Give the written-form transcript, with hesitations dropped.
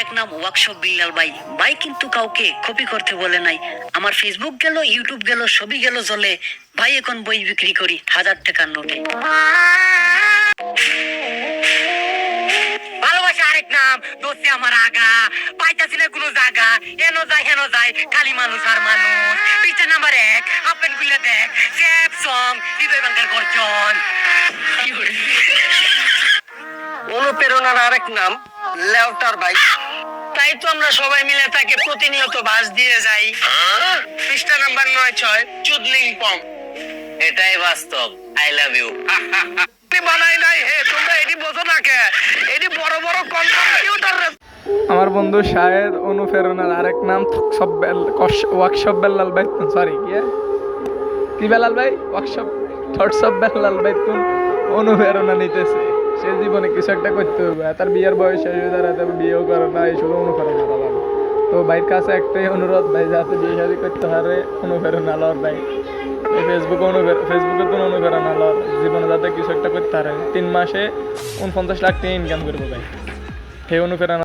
আরেক নাম ওয়ার্কশপ বিল্লাল ভাই। ভাই কিন্তু কাউকে কপি করতে বলে নাই। আমার ফেসবুক গেল, ইউটিউব গেল, সবই গেল চলে। ভাই এখন বই বিক্রি করি 1000 টাকার নোটে। ভালোবাসা আরেক নাম দোস্তে আমার আগা, পাইতাছি না কোনো জায়গা, হেন যায় খালি মানুষ আর মানুষ। পৃষ্ঠা নাম্বার 1 আপেন গুলো দেখ, স্যাপ সং হৃদয় ভাঙ্গার গর্জন। অনুপ্রেরণার আরেক নাম লেউটার ভাই। তাই তো আমরা সবাই মিলে তাকে প্রতিনিয়ত বাস দিয়ে যাই। পৃষ্ঠা নাম্বার 9-6 চুদলিং পং। এটাই বাস্তব। I love you. বানাই নাই হে, তোমরা এটি বোঝো না কে? এটি বড় বড় কম্পিউটার। আমার বন্ধু শাহেদ অনুপ্রেরণার আরেক নাম ওয়ার্কশপ বেল্লাল ভাই। সরি কি বেলাল ভাই? ওয়ার্কশপ থটসব বেল্লাল ভাই তুন অনুপ্রেরণা নিতেছে। সে জীবনে কিছু একটা করতে হবে, তার বিয়ের বয়স শেষ হয়ে দাঁড়াতে বিয়েও করে না, এই শুধু অনুপ্রেরণা পাবে। তো ভাইয়ের কাছে একটাই অনুরোধ, ভাই যাতে বিয়ে শাদী করতে পারে অনুপ্রেরণা লর ভাই। এই ফেসবুকে তো অনুপ্রেরণা লর, জীবনে যাতে কিছু একটা করতে পারে। 3 মাসে 49 লাখ টাকা ইনকাম করবো ভাই, সেই অনুপ্রেরণা।